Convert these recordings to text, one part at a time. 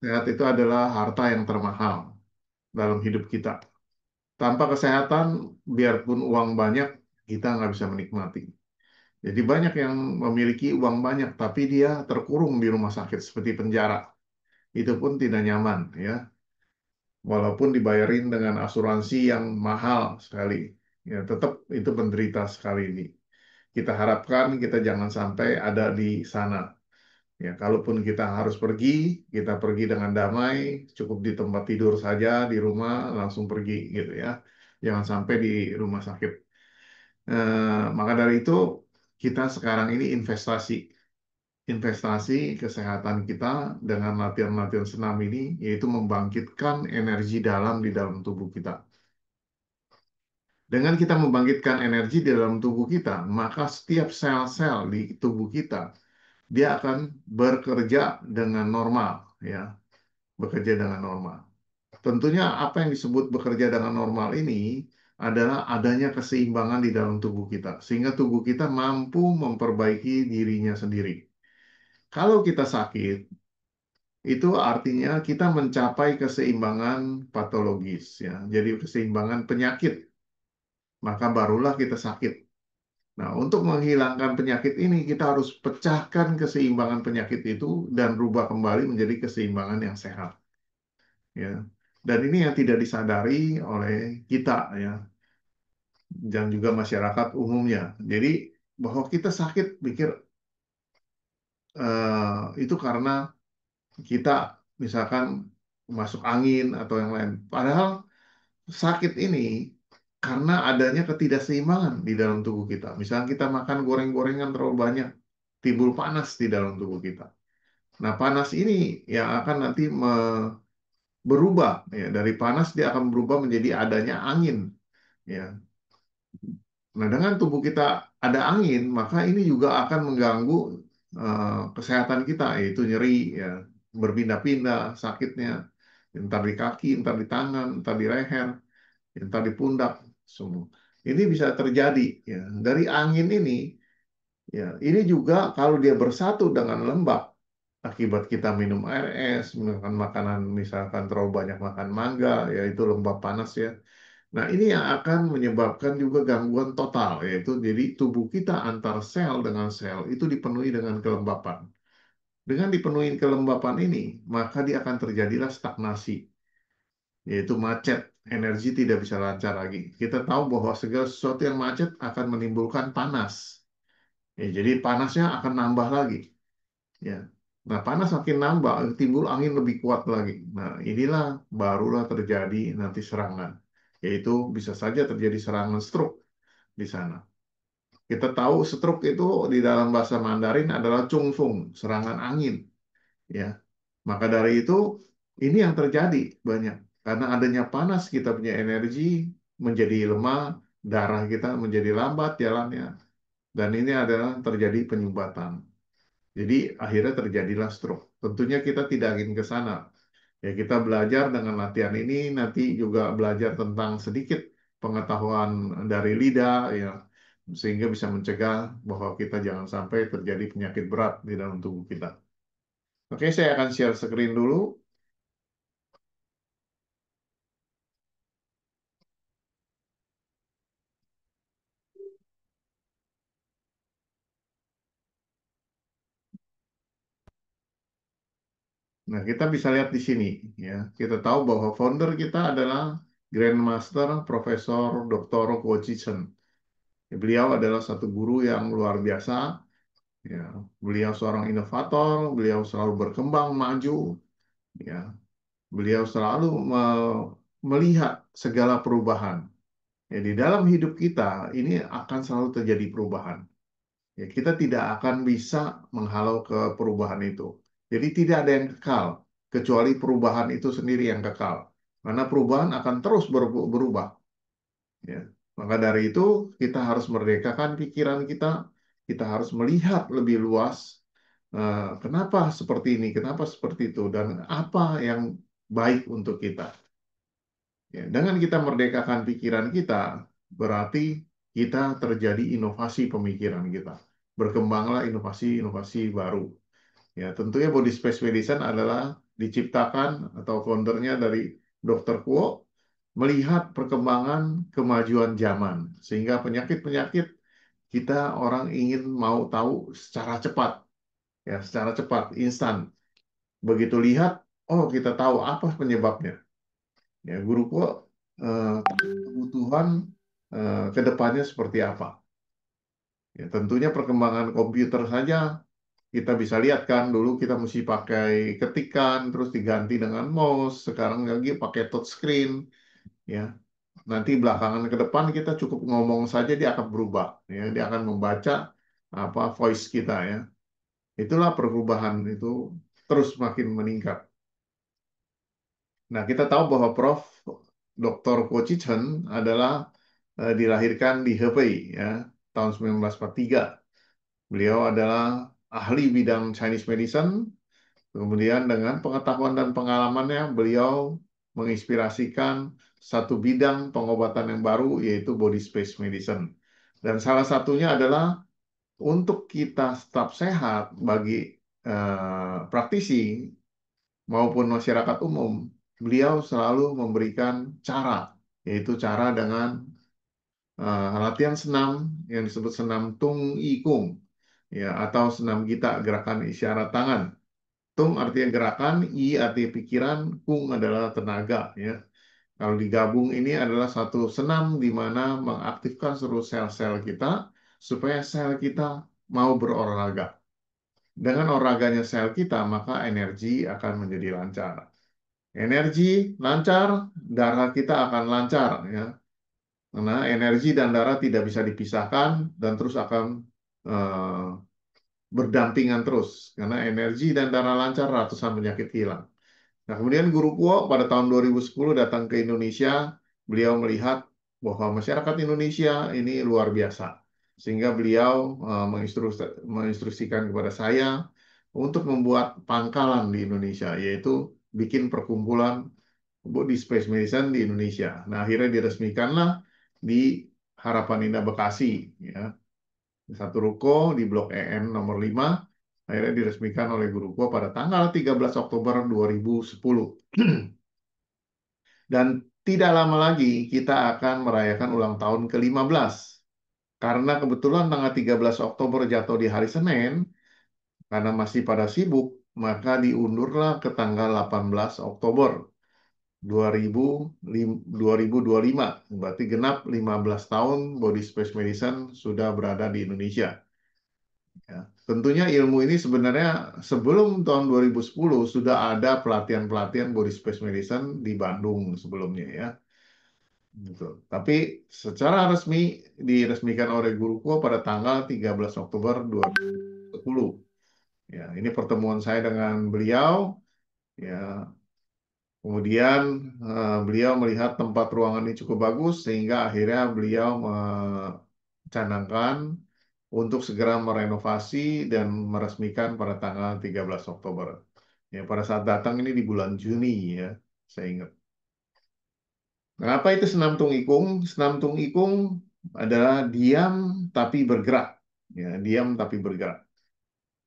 Sehat itu adalah harta yang termahal dalam hidup kita. Tanpa kesehatan, biarpun uang banyak, kita nggak bisa menikmati. Jadi banyak yang memiliki uang banyak, tapi dia terkurung di rumah sakit seperti penjara. Itu pun tidak nyaman, ya. Walaupun dibayarin dengan asuransi yang mahal sekali, ya tetap itu penderita sekali ini. Kita harapkan kita jangan sampai ada di sana. Ya, kalaupun kita harus pergi, kita pergi dengan damai, cukup di tempat tidur saja di rumah, langsung pergi gitu ya. Jangan sampai di rumah sakit. Maka dari itu kita sekarang ini investasi kesehatan kita dengan latihan-latihan senam ini, yaitu membangkitkan energi dalam di dalam tubuh kita. Dengan kita membangkitkan energi di dalam tubuh kita, maka setiap sel-sel di tubuh kita dia akan bekerja dengan normal, ya, bekerja dengan normal. Tentunya apa yang disebut bekerja dengan normal ini adalah adanya keseimbangan di dalam tubuh kita, sehingga tubuh kita mampu memperbaiki dirinya sendiri. Kalau kita sakit, itu artinya kita mencapai keseimbangan patologis, ya. Jadi keseimbangan penyakit, maka barulah kita sakit. Nah, untuk menghilangkan penyakit ini, kita harus pecahkan keseimbangan penyakit itu dan rubah kembali menjadi keseimbangan yang sehat, ya. Dan ini yang tidak disadari oleh kita, ya, dan juga masyarakat umumnya. Jadi bahwa kita sakit, pikir itu karena kita misalkan masuk angin atau yang lain. Padahal sakit ini karena adanya ketidakseimbangan di dalam tubuh kita. Misalnya kita makan goreng-gorengan terlalu banyak, timbul panas di dalam tubuh kita. Nah, panas ini yang akan nanti berubah, ya, dari panas dia akan berubah menjadi adanya angin, ya. Nah, dengan tubuh kita ada angin, maka ini juga akan mengganggu kesehatan kita, yaitu nyeri, ya, berpindah-pindah sakitnya, entar di kaki, entar di tangan, entar di leher, entar di pundak, semua. Ini bisa terjadi, ya. Dari angin ini, ya, ini juga kalau dia bersatu dengan lembab, akibat kita minum air es, makan makanan, misalkan terlalu banyak makan mangga, yaitu lembab panas, ya. Nah, ini yang akan menyebabkan juga gangguan total, yaitu jadi tubuh kita antar sel dengan sel itu dipenuhi dengan kelembapan. Dengan dipenuhi kelembapan ini, maka dia akan terjadilah stagnasi, yaitu macet, energi tidak bisa lancar lagi. Kita tahu bahwa segala sesuatu yang macet akan menimbulkan panas. Ya, jadi panasnya akan nambah lagi. Ya. Nah, panas makin nambah, timbul angin lebih kuat lagi. Nah, inilah barulah terjadi nanti serangan, yaitu bisa saja terjadi serangan stroke di sana. Kita tahu stroke itu di dalam bahasa Mandarin adalah cungfung, serangan angin, ya. Maka dari itu, ini yang terjadi banyak. Karena adanya panas, kita punya energi menjadi lemah, darah kita menjadi lambat jalannya. Dan ini adalah terjadi penyumbatan. Jadi akhirnya terjadilah stroke. Tentunya kita tidak ingin ke sana. Ya, kita belajar dengan latihan ini, nanti juga belajar tentang sedikit pengetahuan dari lidah, ya, sehingga bisa mencegah bahwa kita jangan sampai terjadi penyakit berat di dalam tubuh kita. Oke, saya akan share screen dulu. Nah, kita bisa lihat di sini, ya. Kita tahu bahwa founder kita adalah Grandmaster Profesor Dr. Kochison. Beliau adalah satu guru yang luar biasa. Ya, beliau seorang inovator, beliau selalu berkembang maju, ya. Beliau selalu melihat segala perubahan. Ya, di dalam hidup kita ini akan selalu terjadi perubahan. Ya, kita tidak akan bisa menghalau ke perubahan itu. Jadi tidak ada yang kekal, kecuali perubahan itu sendiri yang kekal. Karena perubahan akan terus berubah. Ya. Maka dari itu kita harus merdekakan pikiran kita harus melihat lebih luas. Kenapa seperti ini, kenapa seperti itu, dan apa yang baik untuk kita. Ya, dengan kita merdekakan pikiran kita, berarti kita terjadi inovasi pemikiran kita. Berkembanglah inovasi-inovasi baru. Ya, tentunya body space medicine adalah diciptakan atau foundernya dari Dr. Kuo melihat perkembangan kemajuan zaman sehingga penyakit-penyakit kita orang ingin mau tahu secara cepat, ya, secara cepat, instan. Begitu lihat, oh kita tahu apa penyebabnya. Ya, Guru Kuo kebutuhan ke depannya seperti apa. Ya, tentunya perkembangan komputer saja kita bisa lihat kan dulu kita mesti pakai ketikan terus diganti dengan mouse, sekarang lagi pakai touch screen, ya. Nanti belakangan ke depan kita cukup ngomong saja dia akan berubah, ya. Dia akan membaca apa voice kita, ya. Itulah perubahan itu terus makin meningkat. Nah, kita tahu bahwa Prof. Dr. Ko Chi-Chen adalah dilahirkan di Hebei, ya, tahun 1943. Beliau adalah ahli bidang Chinese medicine. Kemudian dengan pengetahuan dan pengalamannya, beliau menginspirasikan satu bidang pengobatan yang baru, yaitu body space medicine. Dan salah satunya adalah untuk kita tetap sehat bagi praktisi maupun masyarakat umum, beliau selalu memberikan cara, yaitu cara dengan latihan senam yang disebut senam Tung I Kung, ya, atau senam gita, gerakan isyarat tangan. Tung artinya gerakan, I artinya pikiran, Kung adalah tenaga, ya. Kalau digabung ini adalah satu senam di mana mengaktifkan seluruh sel-sel kita supaya sel kita mau berolahraga. Dengan olahraganya sel kita, maka energi akan menjadi lancar. Energi lancar, darah kita akan lancar, ya. Karena energi dan darah tidak bisa dipisahkan dan terus akan eh, berdampingan terus. Karena energi dan darah lancar, ratusan penyakit hilang. Nah, kemudian Guru Kuo pada tahun 2010 datang ke Indonesia. Beliau melihat bahwa masyarakat Indonesia ini luar biasa. Sehingga beliau menginstruksikan kepada saya untuk membuat pangkalan di Indonesia, yaitu bikin perkumpulan Body Space Medicine di Indonesia. Nah, akhirnya diresmikanlah di Harapan Indah Bekasi, ya. Satu ruko di Blok EN nomor 5, akhirnya diresmikan oleh Guru Kuo pada tanggal 13 Oktober 2010. Dan tidak lama lagi kita akan merayakan ulang tahun ke-15. Karena kebetulan tanggal 13 Oktober jatuh di hari Senin, karena masih pada sibuk, maka diundurlah ke tanggal 18 Oktober 2025. Berarti genap 15 tahun Body Space Medicine sudah berada di Indonesia. Ya. Tentunya ilmu ini sebenarnya sebelum tahun 2010 sudah ada pelatihan-pelatihan Body Space Medicine di Bandung sebelumnya, ya. Gitu. Tapi secara resmi diresmikan oleh Guruku pada tanggal 13 Oktober 2010. Ya, ini pertemuan saya dengan beliau. Ya, kemudian beliau melihat tempat ruangan ini cukup bagus sehingga akhirnya beliau mencanangkan untuk segera merenovasi dan meresmikan pada tanggal 13 Oktober. Ya, pada saat datang ini di bulan Juni, ya, saya ingat. Kenapa itu senam tung ikung? Senam tung ikung adalah diam tapi bergerak. Ya, diam tapi bergerak.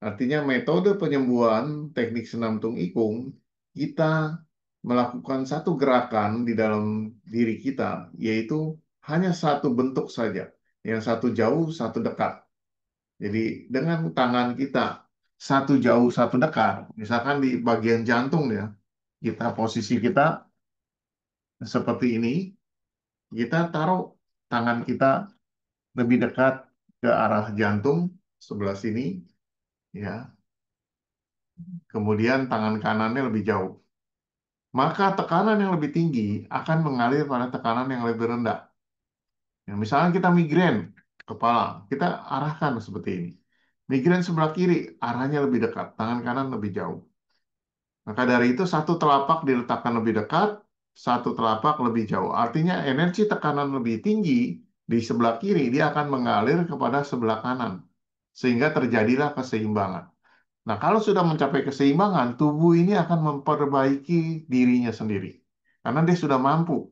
Artinya metode penyembuhan teknik senam tung ikung, kita melakukan satu gerakan di dalam diri kita, yaitu hanya satu bentuk saja. Yang satu jauh, satu dekat. Jadi dengan tangan kita satu jauh, satu dekat, misalkan di bagian jantung, ya, kita posisi kita seperti ini, kita taruh tangan kita lebih dekat ke arah jantung sebelah sini, ya. Kemudian tangan kanannya lebih jauh. Maka tekanan yang lebih tinggi akan mengalir pada tekanan yang lebih rendah. Ya, misalnya kita migrain kepala, kita arahkan seperti ini. Migrain sebelah kiri, arahnya lebih dekat, tangan kanan lebih jauh. Maka dari itu satu telapak diletakkan lebih dekat, satu telapak lebih jauh. Artinya energi tekanan lebih tinggi di sebelah kiri, dia akan mengalir kepada sebelah kanan. Sehingga terjadilah keseimbangan. Nah, kalau sudah mencapai keseimbangan, tubuh ini akan memperbaiki dirinya sendiri. Karena dia sudah mampu.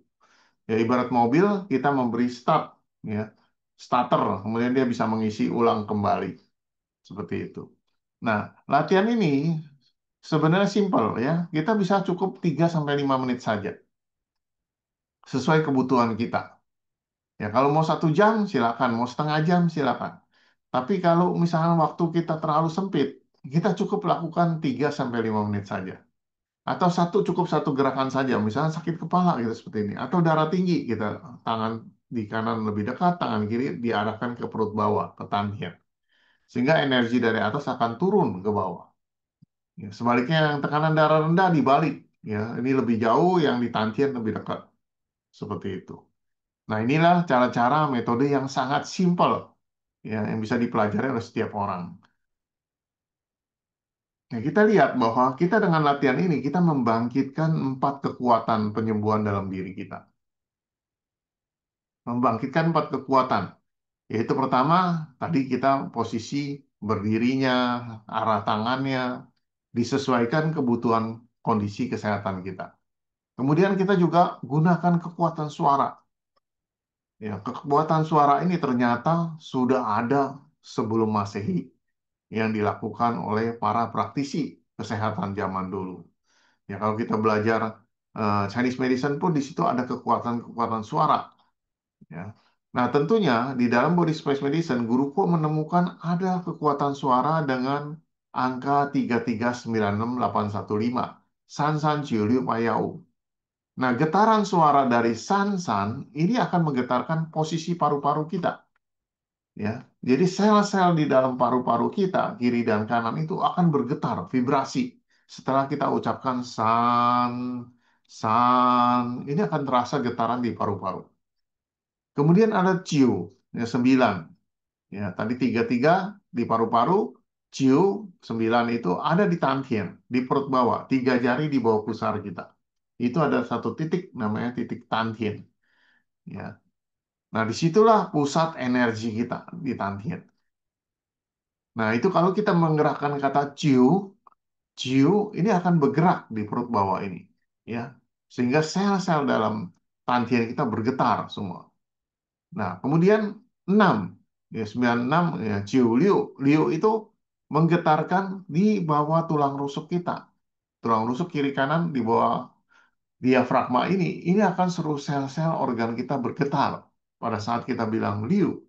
Ya, ibarat mobil, kita memberi start, ya, starter, kemudian dia bisa mengisi ulang kembali. Seperti itu. Nah, latihan ini sebenarnya simpel ya. Kita bisa cukup 3 sampai 5 menit saja, sesuai kebutuhan kita. Ya, kalau mau 1 jam silakan, mau setengah jam silakan. Tapi kalau misalnya waktu kita terlalu sempit, kita cukup lakukan 3 sampai 5 menit saja. Atau cukup satu gerakan saja, misalnya sakit kepala gitu seperti ini. Atau darah tinggi, kita tangan di kanan lebih dekat, tangan kiri diarahkan ke perut bawah, ke tanhian. Sehingga energi dari atas akan turun ke bawah. Ya, sebaliknya yang tekanan darah rendah dibalik. Ya, ini lebih jauh, yang di tanhian lebih dekat. Seperti itu. Nah, inilah cara-cara metode yang sangat simpel ya, yang bisa dipelajari oleh setiap orang. Nah, kita lihat bahwa kita dengan latihan ini kita membangkitkan 4 kekuatan penyembuhan dalam diri kita. Membangkitkan 4 kekuatan, yaitu pertama, tadi kita posisi berdirinya, arah tangannya, disesuaikan kebutuhan kondisi kesehatan kita. Kemudian kita juga gunakan kekuatan suara. Ya, kekuatan suara ini ternyata sudah ada sebelum Masehi yang dilakukan oleh para praktisi kesehatan zaman dulu. Ya, kalau kita belajar Chinese medicine pun di situ ada kekuatan-kekuatan suara. Ya. Nah, tentunya di dalam body space medicine, guruku menemukan ada kekuatan suara dengan angka 3396815, San San Chiu Liu Payau. Nah, getaran suara dari San San ini akan menggetarkan posisi paru-paru kita. Ya, jadi sel-sel di dalam paru-paru kita, kiri dan kanan itu akan bergetar, vibrasi. Setelah kita ucapkan san, san, ini akan terasa getaran di paru-paru. Kemudian ada ciu, ya, 9. Ya, tadi 33 di paru-paru, ciu 9 itu ada di tantien, di perut bawah, 3 jari di bawah pusar kita. Itu ada satu titik namanya titik tantien. Ya, nah disitulah pusat energi kita di tantien. Nah, itu kalau kita menggerakkan kata ciu, ciu ini akan bergerak di perut bawah ini, ya. Sehingga sel-sel dalam tantien kita bergetar semua. Nah, kemudian 6, ya 96, ya ciu liu. Liu itu menggetarkan di bawah tulang rusuk kita. Tulang rusuk kiri kanan di bawah diafragma ini akan seluruh sel-sel organ kita bergetar pada saat kita bilang liu,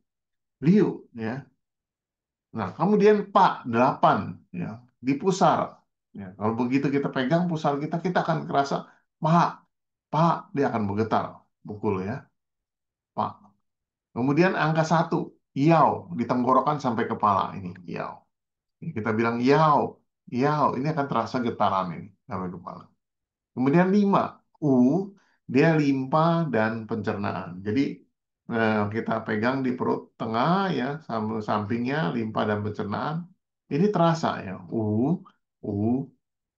liu, ya. Nah, kemudian Pak 8 ya, di pusar. Ya, kalau begitu kita pegang pusar kita, kita akan kerasa Pak, Pak, dia akan bergetar, pukul ya, Pak. Kemudian angka 1, Yao, di tenggorokan sampai kepala ini, Yao. Kita bilang Yao, Yao, ini akan terasa getaran ini sampai kepala. Kemudian 5, U, dia limpa dan pencernaan. Jadi kita pegang di perut tengah ya, sampingnya limpa dan pencernaan. Ini terasa ya, U.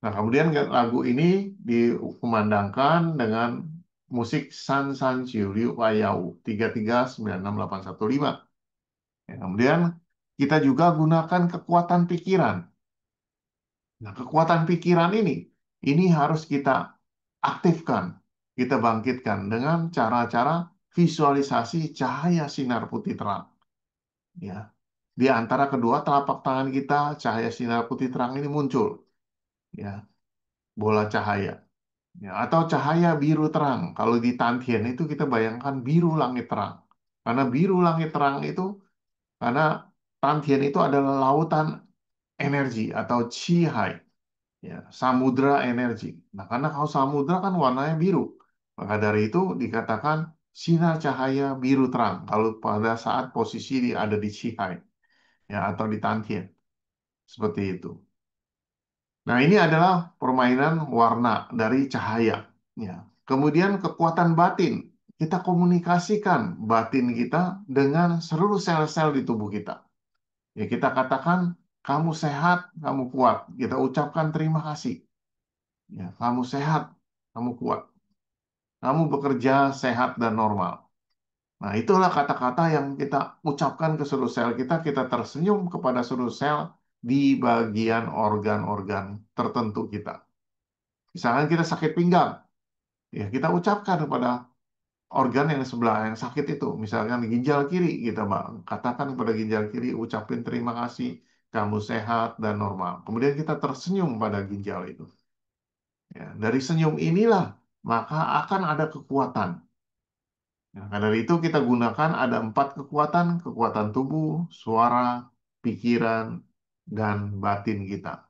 Nah, kemudian lagu ini dikumandangkan dengan musik San San Chiu Liu Payau 3396815. Ya, kemudian kita juga gunakan kekuatan pikiran. Nah, kekuatan pikiran ini harus kita aktifkan, kita bangkitkan dengan cara-cara visualisasi cahaya sinar putih terang. Ya, di antara kedua telapak tangan kita, cahaya sinar putih terang ini muncul. Ya, bola cahaya. Ya, atau cahaya biru terang. Kalau di Tantien itu kita bayangkan biru langit terang. Karena biru langit terang itu, karena Tantien itu adalah lautan energi atau Qi Hai. Ya, samudra energi. Nah, karena kalau samudra kan warnanya biru, maka dari itu dikatakan sinar cahaya biru terang kalau pada saat posisi ada di Qihai ya atau di Tantien seperti itu. Nah, ini adalah permainan warna dari cahaya. Ya. Kemudian kekuatan batin. Kita komunikasikan batin kita dengan seluruh sel-sel di tubuh kita. Ya, kita katakan kamu sehat, kamu kuat. Kita ucapkan terima kasih. Ya, kamu sehat, kamu kuat. Kamu bekerja sehat dan normal. Nah, itulah kata-kata yang kita ucapkan ke seluruh sel kita. Kita tersenyum kepada seluruh sel di bagian organ-organ tertentu kita. Misalkan kita sakit pinggang, ya kita ucapkan kepada organ yang sebelah yang sakit itu. Misalkan ginjal kiri, kita katakan kepada ginjal kiri, ucapin terima kasih. kamu sehat dan normal. Kemudian kita tersenyum pada ginjal itu. Ya, dari senyum inilah maka akan ada kekuatan. Ya, maka dari itu kita gunakan ada 4 kekuatan, kekuatan tubuh, suara, pikiran, dan batin kita.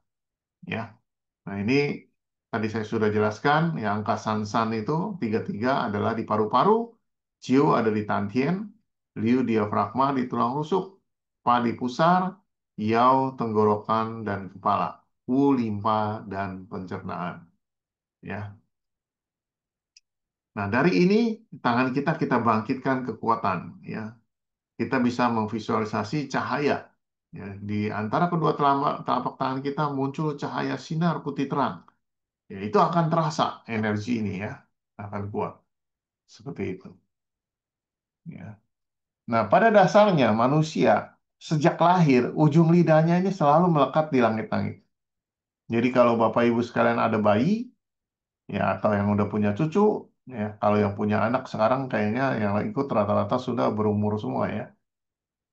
Ya, nah ini tadi saya sudah jelaskan, ya angka San-San itu 33 adalah di paru-paru, Qiu ada di tantien, Liu diafragma di tulang rusuk, Pa di pusar, Yao tenggorokan dan kepala, Wu limpa dan pencernaan. Ya, nah dari ini tangan kita bangkitkan kekuatan. Ya, kita bisa memvisualisasi cahaya. Ya, di antara kedua telapak tangan kita muncul cahaya sinar putih terang. Ya, itu akan terasa energi ini ya, akan kuat seperti itu. Ya. Nah, pada dasarnya manusia sejak lahir ujung lidahnya ini selalu melekat di langit-langit. Jadi kalau Bapak Ibu sekalian ada bayi, ya atau yang udah punya cucu, ya kalau yang punya anak sekarang kayaknya yang ikut rata-rata sudah berumur semua ya,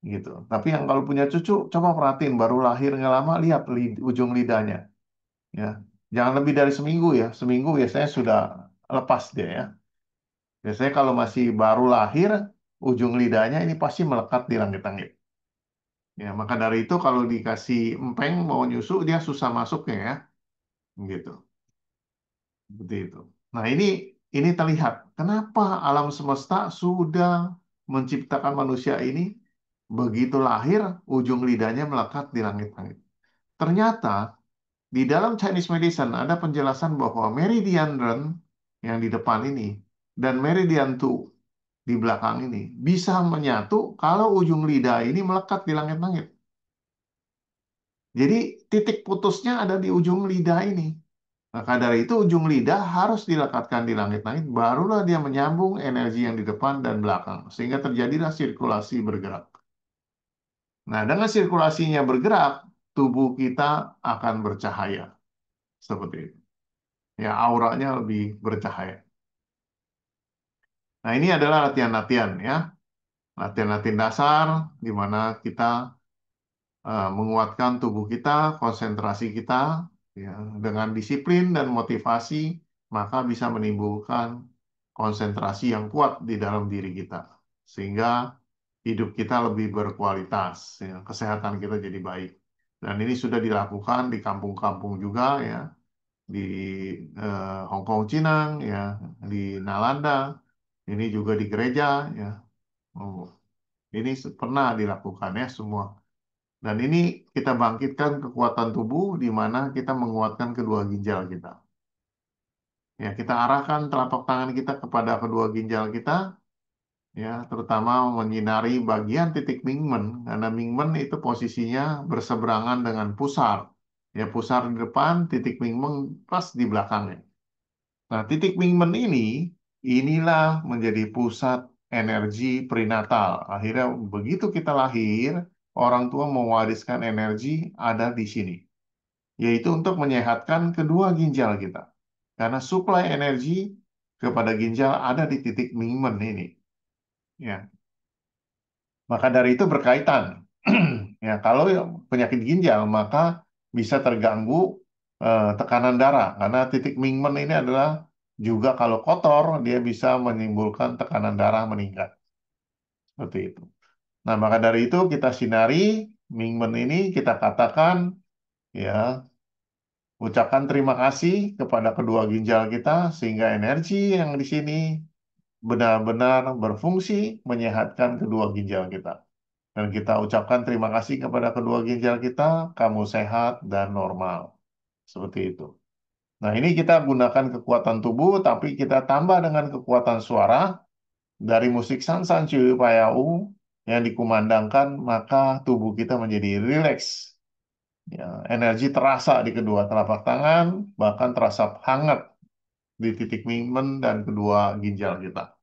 gitu. Tapi yang kalau punya cucu, coba perhatiin baru lahir nggak lama lihat ujung lidahnya, ya. Jangan lebih dari seminggu ya, seminggu biasanya sudah lepas dia ya. Biasanya kalau masih baru lahir, ujung lidahnya ini pasti melekat di langit-langit. Ya, maka dari itu kalau dikasih empeng mau nyusu dia susah masuknya ya, gitu. Seperti itu. Nah, ini terlihat kenapa alam semesta sudah menciptakan manusia ini begitu lahir ujung lidahnya melekat di langit-langit. Ternyata di dalam Chinese medicine ada penjelasan bahwa meridian Ren yang di depan ini dan meridian Tu di belakang ini bisa menyatu kalau ujung lidah ini melekat di langit-langit. Jadi titik putusnya ada di ujung lidah ini. Maka dari itu ujung lidah harus dilekatkan di langit-langit, barulah dia menyambung energi yang di depan dan belakang. Sehingga terjadilah sirkulasi bergerak. Nah, dengan sirkulasinya bergerak, tubuh kita akan bercahaya. Seperti itu. Ya, auranya lebih bercahaya. Nah, ini adalah latihan-latihan ya. Latihan-latihan dasar di mana kita menguatkan tubuh kita, konsentrasi kita, ya, dengan disiplin dan motivasi, maka bisa menimbulkan konsentrasi yang kuat di dalam diri kita, sehingga hidup kita lebih berkualitas, ya, kesehatan kita jadi baik. Dan ini sudah dilakukan di kampung-kampung juga, ya, di Hong Kong, Cina, ya, di Nalanda, ini juga di gereja, ya. Oh, ini pernah dilakukan ya semua. Dan ini kita bangkitkan kekuatan tubuh di mana kita menguatkan kedua ginjal kita. Ya, kita arahkan telapak tangan kita kepada kedua ginjal kita, ya, terutama menyinari bagian titik Mingmen, karena Mingmen itu posisinya berseberangan dengan pusar. Ya, pusar di depan, titik Mingmen pas di belakangnya. Nah, titik Mingmen inilah menjadi pusat energi prenatal. Akhirnya begitu kita lahir, orang tua mewariskan energi ada di sini, yaitu untuk menyehatkan kedua ginjal kita. Karena suplai energi kepada ginjal ada di titik Mingmen ini. Ya, maka dari itu berkaitan. Ya, kalau penyakit ginjal maka bisa terganggu tekanan darah karena titik Mingmen ini adalah juga kalau kotor dia bisa menimbulkan tekanan darah meningkat. Seperti itu. Nah, maka dari itu kita sinari Mingmen ini kita katakan ya ucapkan terima kasih kepada kedua ginjal kita sehingga energi yang di sini benar-benar berfungsi menyehatkan kedua ginjal kita. Dan kita ucapkan terima kasih kepada kedua ginjal kita, kamu sehat dan normal. Seperti itu. Nah, ini kita gunakan kekuatan tubuh, tapi kita tambah dengan kekuatan suara dari musik Sansan Cui Payau yang dikumandangkan, maka tubuh kita menjadi rileks. Ya, energi terasa di kedua telapak tangan, bahkan terasa hangat di titik mingmen dan kedua ginjal kita.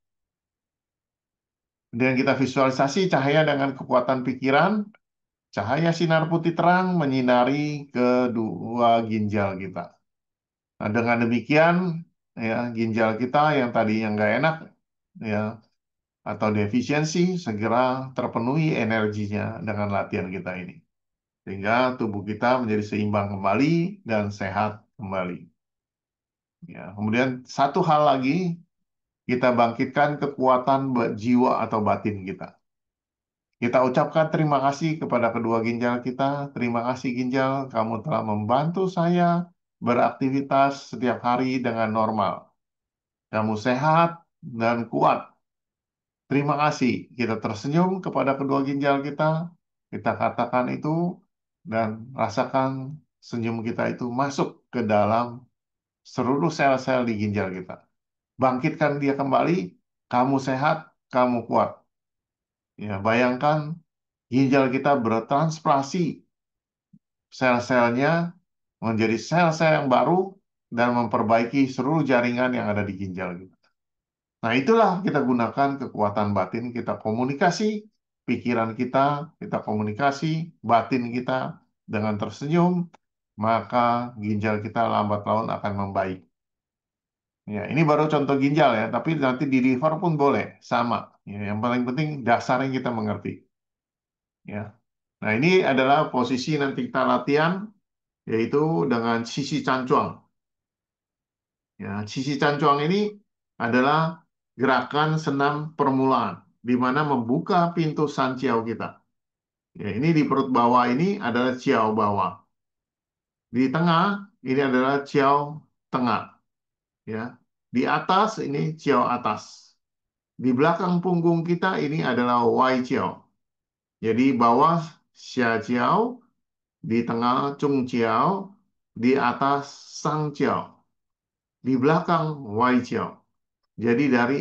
Dan kita visualisasi cahaya dengan kekuatan pikiran, cahaya sinar putih terang menyinari kedua ginjal kita. Nah, dengan demikian, ya, ginjal kita yang tadinya nggak enak, ya, atau defisiensi segera terpenuhi energinya dengan latihan kita ini. sehingga tubuh kita menjadi seimbang kembali dan sehat kembali. Ya, kemudian satu hal lagi, kita bangkitkan kekuatan jiwa atau batin kita. Kita ucapkan terima kasih kepada kedua ginjal kita. Terima kasih ginjal, kamu telah membantu saya beraktivitas setiap hari dengan normal. Kamu sehat dan kuat. Terima kasih. Kita tersenyum kepada kedua ginjal kita. Kita katakan itu dan rasakan senyum kita itu masuk ke dalam seluruh sel-sel di ginjal kita. Bangkitkan dia kembali. Kamu sehat, kamu kuat. Ya, bayangkan ginjal kita bertransplantasi sel-selnya menjadi sel-sel yang baru dan memperbaiki seluruh jaringan yang ada di ginjal kita. Nah, itulah kita gunakan kekuatan batin, kita komunikasi pikiran kita komunikasi batin kita dengan tersenyum, maka ginjal kita lambat laun akan membaik. Ya, ini baru contoh ginjal ya, tapi nanti di liver pun boleh, sama. Ya, yang paling penting dasarnya kita mengerti. Ya. Nah, ini adalah posisi nanti kita latihan, yaitu dengan sisi cancuang. Ya, sisi cancuang ini adalah gerakan senam permulaan, di mana membuka pintu sanjiao kita. Ya, ini di perut bawah ini adalah ciao bawah. Di tengah ini adalah ciao tengah. Ya, di atas ini ciao atas. Di belakang punggung kita ini adalah wai ciao. Jadi bawah xia ciao, di tengah chung ciao, di atas sang ciao, di belakang wai ciao. Jadi dari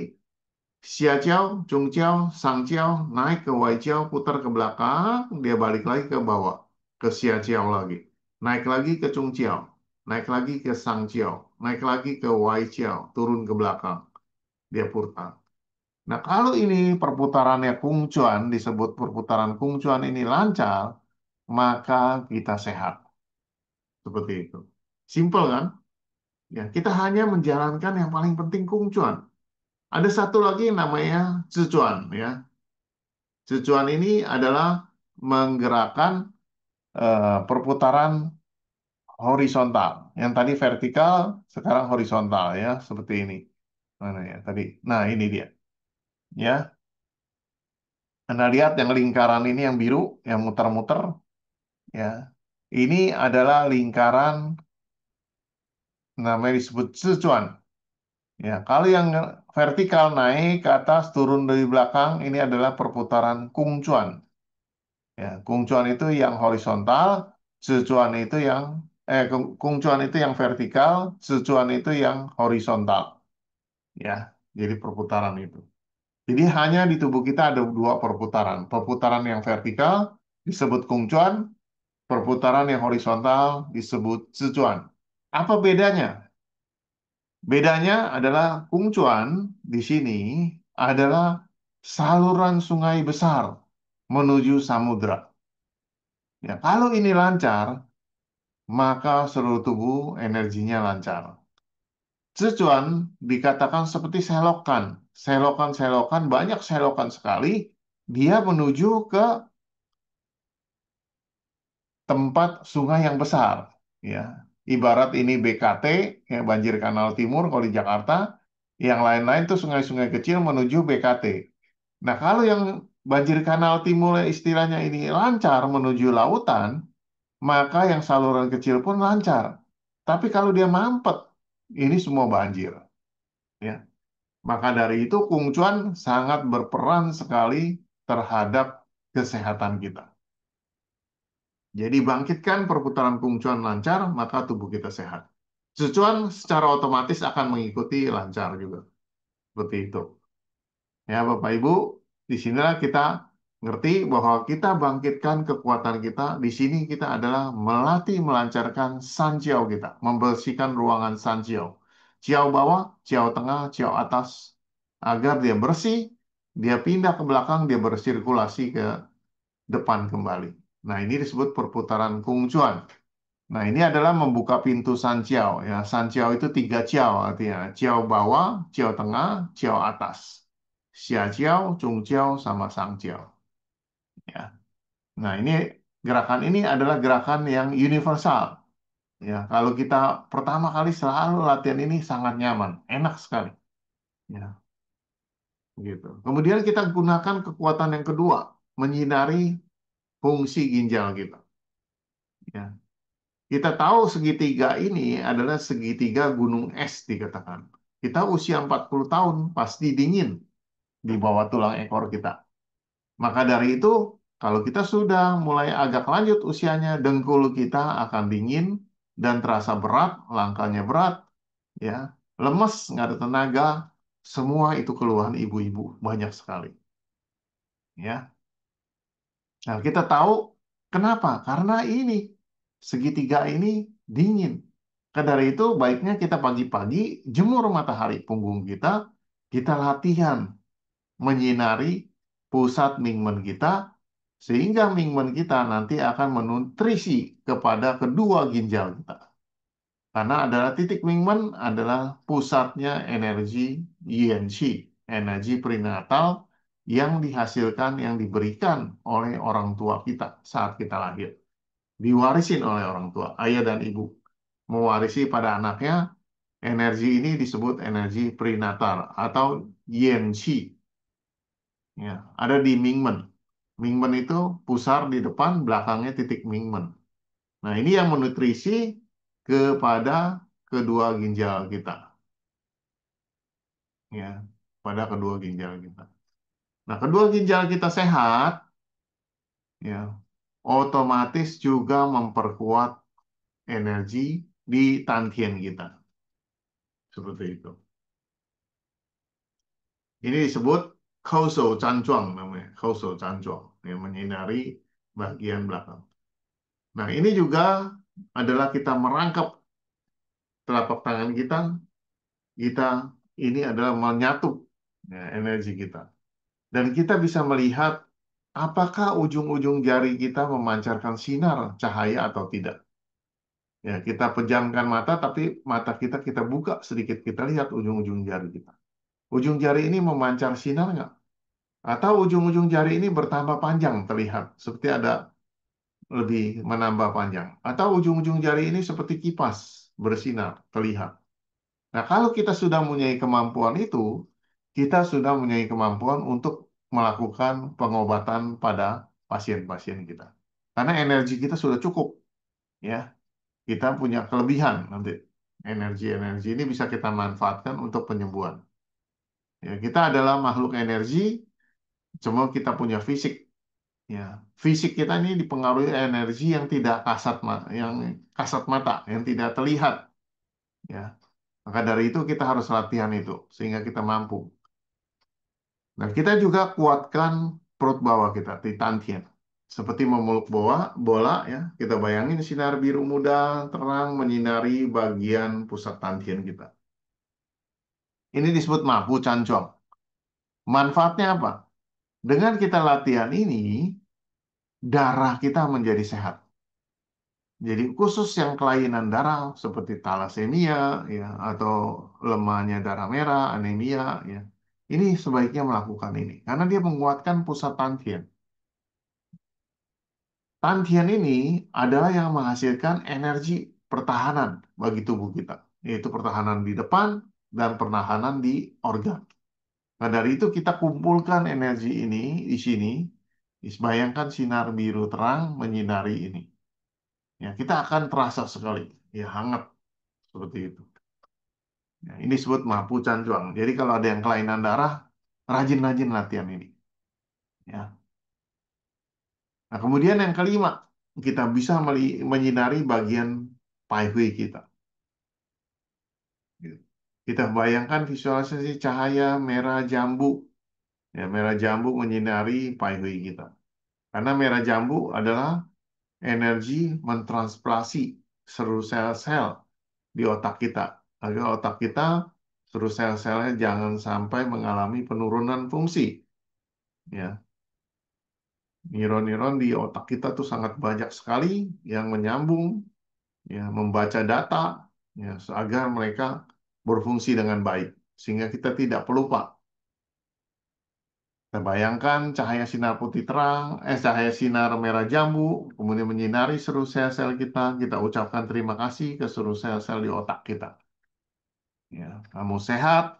Xia Jiao, Chung Jiao, Sang Jiao, naik ke Wai Jiao, putar ke belakang, dia balik lagi ke bawah, ke Xia Jiao lagi. Naik lagi ke Chung Jiao, naik lagi ke Sang Jiao, naik lagi ke Wai Jiao, turun ke belakang, dia putar. Nah, kalau ini perputarannya Kung Chuan, disebut perputaran Kung Chuan ini lancar, maka kita sehat. Seperti itu. Simple kan? Ya, kita hanya menjalankan yang paling penting Kung Chuan. Ada satu lagi yang namanya Sichuan, ya. Sichuan ini adalah menggerakkan perputaran horizontal. Yang tadi vertikal, sekarang horizontal ya, seperti ini. Mana ya tadi? Nah, ini dia. Ya, Anda lihat yang lingkaran ini yang biru, yang muter-muter, ya. Ini adalah lingkaran namanya disebut Sichuan. Ya, kalau yang vertikal naik ke atas, turun dari belakang, ini adalah perputaran Kungcuan. Ya, kungcuan itu yang horizontal, sichuan itu yang kungcuan itu yang vertikal, sichuan itu yang horizontal. Ya, jadi perputaran itu. Jadi hanya di tubuh kita ada dua perputaran. Perputaran yang vertikal disebut kungcuan, perputaran yang horizontal disebut sichuan. Apa bedanya? Bedanya adalah kungcuan di sini adalah saluran sungai besar menuju samudra. Ya, kalau ini lancar, maka seluruh tubuh energinya lancar. Sichuan dikatakan seperti selokan. Selokan-selokan, banyak selokan sekali. Dia menuju ke tempat sungai yang besar. Ya, ibarat ini BKT, ya, banjir kanal timur kalau di Jakarta. Yang lain-lain tuh sungai-sungai kecil menuju BKT. Nah, kalau yang banjir kanal timur istilahnya ini lancar menuju lautan, maka yang saluran kecil pun lancar. Tapi kalau dia mampet, ini semua banjir. Ya. Maka dari itu Kung Chuan sangat berperan sekali terhadap kesehatan kita. Jadi bangkitkan perputaran Kung Chuan lancar, maka tubuh kita sehat. Sichuan secara otomatis akan mengikuti lancar juga. Seperti itu. Ya, Bapak Ibu, di sinilah kita ngerti bahwa kita bangkitkan kekuatan kita. Di sini kita adalah melatih melancarkan sanjiao kita, membersihkan ruangan sanjiao. Ciao bawah, ciao tengah, ciao atas, agar dia bersih, dia pindah ke belakang, dia bersirkulasi ke depan kembali. Nah, ini disebut perputaran Kung Chuan. Nah, ini adalah membuka pintu sanjiao. Ya, sanjiao itu tiga ciao artinya. Ciao bawah, ciao tengah, ciao atas. Xia Jiao, Chung Jiao, sama Sang Jiao. Ya. Nah, ini Gerakan ini adalah gerakan yang universal. Ya, kalau kita pertama kali selalu latihan ini sangat nyaman, enak sekali. Ya, gitu. Kemudian kita gunakan kekuatan yang kedua, menyinari fungsi ginjal kita. Ya, kita tahu segitiga ini adalah segitiga gunung es dikatakan. Kita usia 40 tahun pasti dingin di bawah tulang ekor kita. Maka dari itu, kalau kita sudah mulai agak lanjut usianya, dengkul kita akan dingin dan terasa berat, langkahnya berat, ya, lemes, nggak ada tenaga. Semua itu keluhan ibu-ibu banyak sekali, ya. Nah, kita tahu kenapa? Karena ini segitiga ini dingin. Maka dari itu baiknya kita pagi-pagi jemur matahari punggung kita, kita latihan menyinari pusat Mingmen kita, sehingga Mingmen kita nanti akan menutrisi kepada kedua ginjal kita. Karena adalah titik Mingmen adalah pusatnya energi Yin Qi, energi prenatal yang dihasilkan, yang diberikan oleh orang tua kita saat kita lahir. Diwarisin oleh orang tua, ayah dan ibu. Mewarisi pada anaknya, energi ini disebut energi prenatal atau Yin Qi. Ya, ada di Mingmen. Mingmen itu pusar di depan, belakangnya titik Mingmen. Nah, ini yang menutrisi kepada kedua ginjal kita, ya, pada kedua ginjal kita. Nah, kedua ginjal kita sehat, ya, otomatis juga memperkuat energi di tantien kita, seperti itu. Ini disebut causal cancuang namanya, causal cancuang, yang menyinari bagian belakang. Nah, ini juga adalah kita merangkap telapak tangan kita, kita ini adalah menyatu, ya, energi kita. Dan kita bisa melihat apakah ujung-ujung jari kita memancarkan sinar cahaya atau tidak. Ya, kita pejamkan mata, tapi mata kita buka sedikit, kita lihat ujung-ujung jari kita. Ujung jari ini memancar sinar nggak? Atau ujung-ujung jari ini bertambah panjang terlihat, seperti ada lebih menambah panjang. Atau ujung-ujung jari ini seperti kipas bersinar terlihat. Nah, kalau kita sudah mempunyai kemampuan itu, kita sudah mempunyai kemampuan untuk melakukan pengobatan pada pasien-pasien kita. Karena energi kita sudah cukup, ya. Kita punya kelebihan nanti. Energi-energi ini bisa kita manfaatkan untuk penyembuhan. Ya, kita adalah makhluk energi, cuma kita punya fisik. Ya, fisik kita ini dipengaruhi energi yang tidak kasat mata, yang kasat mata, yang tidak terlihat. Ya, maka dari itu kita harus latihan itu sehingga kita mampu. Nah, kita juga kuatkan perut bawah kita, titantien. Seperti memeluk bola, bola ya. Kita bayangin sinar biru muda terang menyinari bagian pusat tantien kita. Ini disebut mapu cancong. Manfaatnya apa? Dengan kita latihan ini, darah kita menjadi sehat. Jadi khusus yang kelainan darah seperti talasemia ya atau lemahnya darah merah, anemia ya. Ini sebaiknya melakukan ini karena dia menguatkan pusat tantien. Tantien ini adalah yang menghasilkan energi pertahanan bagi tubuh kita, yaitu pertahanan di depan dan pertahanan di organ. Nah, dari itu kita kumpulkan energi ini di sini, bayangkan sinar biru terang menyinari ini. Ya, kita akan terasa sekali, ya hangat seperti itu. Ya, ini disebut mampu cancuang. Jadi kalau ada yang kelainan darah, rajin-rajin latihan ini. Ya. Nah, kemudian yang kelima, kita bisa menyinari bagian paihui kita. Gitu. Kita bayangkan visualisasi cahaya merah jambu. Ya, merah jambu menyinari paihui kita. Karena merah jambu adalah energi mentransplasi seluruh sel-sel di otak kita. Agar otak kita, seluruh sel-selnya jangan sampai mengalami penurunan fungsi. Ya, neuron-neuron di otak kita tuh sangat banyak sekali yang menyambung, ya, membaca data, ya, agar mereka berfungsi dengan baik, sehingga kita tidak pelupa. Kita bayangkan cahaya sinar putih terang, cahaya sinar merah jambu, kemudian menyinari seluruh sel-sel kita. Kita ucapkan terima kasih ke seluruh sel-sel di otak kita. Ya, kamu sehat,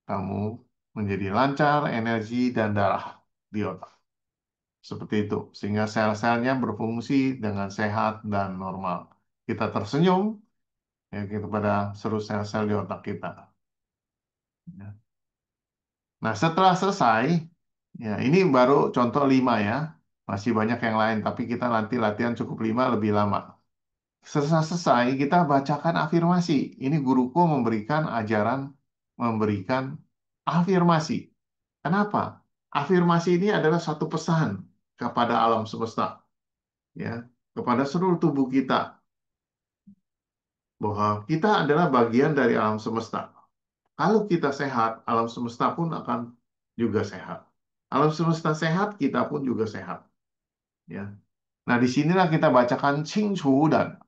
kamu menjadi lancar, energi dan darah di otak. Seperti itu, sehingga sel-selnya berfungsi dengan sehat dan normal. Kita tersenyum ya, kepada seluruh sel-sel di otak kita. Ya. Nah, setelah selesai, ya ini baru contoh 5 ya. Masih banyak yang lain, tapi kita nanti latihan cukup 5 lebih lama. Setelah selesai, kita bacakan afirmasi. Ini guruku memberikan ajaran, memberikan afirmasi. Kenapa? Afirmasi ini adalah satu pesan kepada alam semesta, ya, kepada seluruh tubuh kita, bahwa kita adalah bagian dari alam semesta. Kalau kita sehat, alam semesta pun akan juga sehat. Alam semesta sehat, kita pun juga sehat. Ya. Nah, disinilah kita bacakan Qing Chu Dan